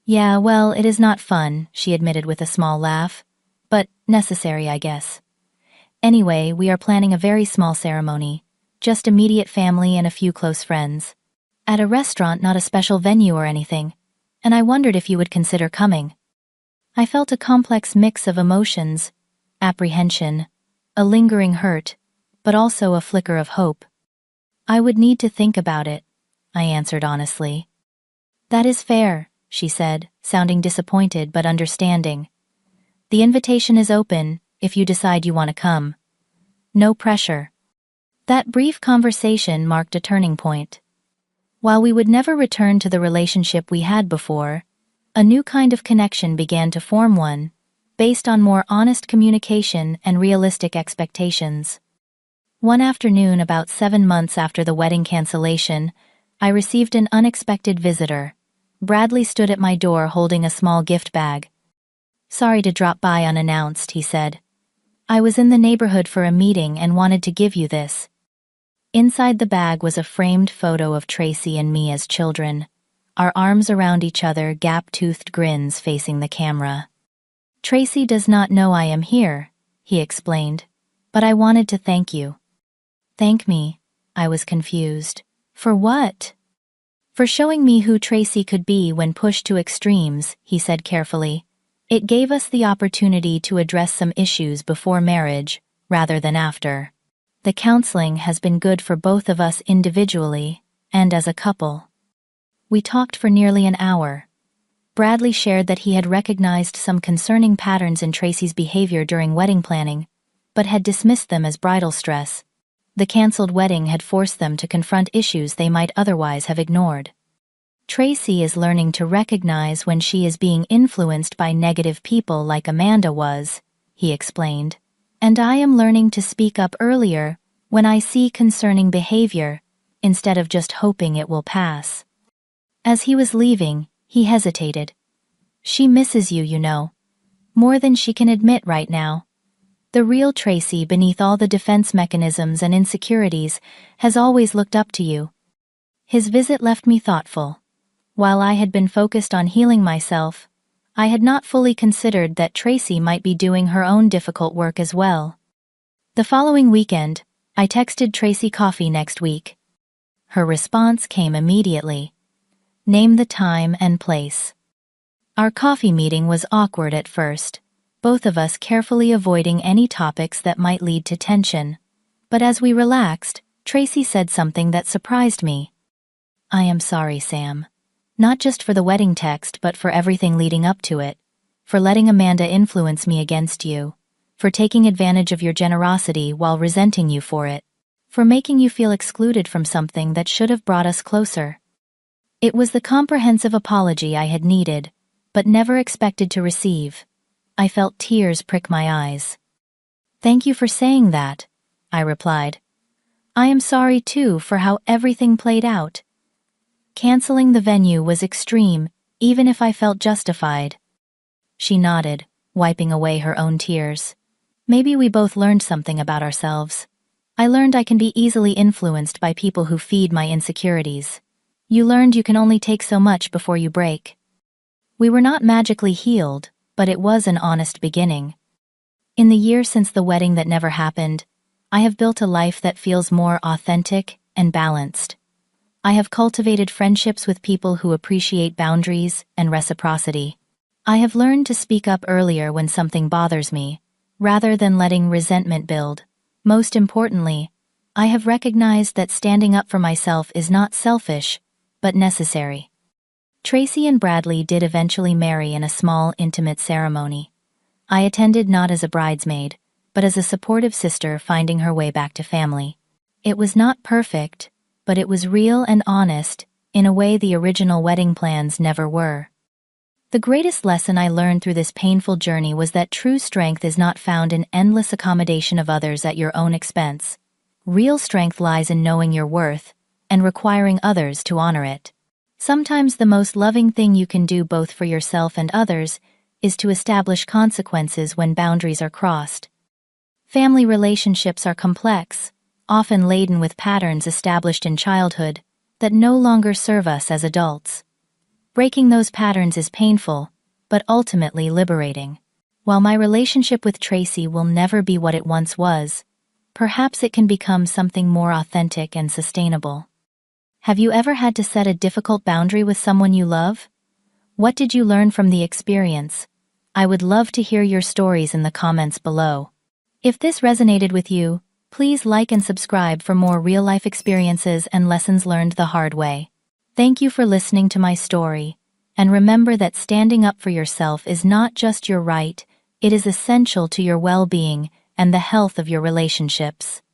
"Yeah, well, it is not fun," she admitted with a small laugh, "but necessary, I guess. Anyway, we are planning a very small ceremony, just immediate family and a few close friends. At a restaurant, not a special venue or anything, and I wondered if you would consider coming." I felt a complex mix of emotions: apprehension, a lingering hurt, but also a flicker of hope. "I would need to think about it," I answered honestly. "That is fair," she said, sounding disappointed but understanding. "The invitation is open if you decide you want to come. No pressure." That brief conversation marked a turning point. While we would never return to the relationship we had before, a new kind of connection began to form, one based on more honest communication and realistic expectations. One afternoon, about 7 months after the wedding cancellation, I received an unexpected visitor. Bradley stood at my door holding a small gift bag. "Sorry to drop by unannounced," he said. "I was in the neighborhood for a meeting and wanted to give you this." Inside the bag was a framed photo of Tracy and me as children, our arms around each other, gap-toothed grins facing the camera. "Tracy does not know I am here," he explained, "but I wanted to thank you." "Thank me?" I was confused. "For what?" "For showing me who Tracy could be when pushed to extremes," he said carefully. "It gave us the opportunity to address some issues before marriage, rather than after. The counseling has been good for both of us individually and as a couple." We talked for nearly an hour. Bradley shared that he had recognized some concerning patterns in Tracy's behavior during wedding planning, but had dismissed them as bridal stress. The canceled wedding had forced them to confront issues they might otherwise have ignored. "Tracy is learning to recognize when she is being influenced by negative people like Amanda was," he explained, "and I am learning to speak up earlier when I see concerning behavior, instead of just hoping it will pass." As he was leaving, he hesitated. "She misses you, you know. More than she can admit right now. The real Tracy, beneath all the defense mechanisms and insecurities, has always looked up to you." His visit left me thoughtful. While I had been focused on healing myself, I had not fully considered that Tracy might be doing her own difficult work as well. The following weekend, I texted Tracy coffee next week. Her response came immediately. "Name the time and place." Our coffee meeting was awkward at first, both of us carefully avoiding any topics that might lead to tension. But as we relaxed, Tracy said something that surprised me. "I am sorry, Sam. Not just for the wedding text, but for everything leading up to it. For letting Amanda influence me against you. For taking advantage of your generosity while resenting you for it. For making you feel excluded from something that should have brought us closer." It was the comprehensive apology I had needed, but never expected to receive. I felt tears prick my eyes. "Thank you for saying that," I replied. "I am sorry too for how everything played out. Canceling the venue was extreme, even if I felt justified." She nodded, wiping away her own tears. "Maybe we both learned something about ourselves. I learned I can be easily influenced by people who feed my insecurities. You learned you can only take so much before you break." We were not magically healed, but it was an honest beginning. In the year since the wedding that never happened, I have built a life that feels more authentic and balanced. I have cultivated friendships with people who appreciate boundaries and reciprocity. I have learned to speak up earlier when something bothers me, rather than letting resentment build. Most importantly, I have recognized that standing up for myself is not selfish, but necessary. Tracy and Bradley did eventually marry in a small, intimate ceremony. I attended not as a bridesmaid, but as a supportive sister finding her way back to family. It was not perfect, but it was real and honest, in a way the original wedding plans never were. The greatest lesson I learned through this painful journey was that true strength is not found in endless accommodation of others at your own expense. Real strength lies in knowing your worth and requiring others to honor it. Sometimes the most loving thing you can do both for yourself and others is to establish consequences when boundaries are crossed. Family relationships are complex, often laden with patterns established in childhood that no longer serve us as adults. Breaking those patterns is painful, but ultimately liberating. While my relationship with Tracy will never be what it once was, perhaps it can become something more authentic and sustainable. Have you ever had to set a difficult boundary with someone you love? What did you learn from the experience? I would love to hear your stories in the comments below. If this resonated with you, please like and subscribe for more real-life experiences and lessons learned the hard way. Thank you for listening to my story, and remember that standing up for yourself is not just your right, it is essential to your well-being and the health of your relationships.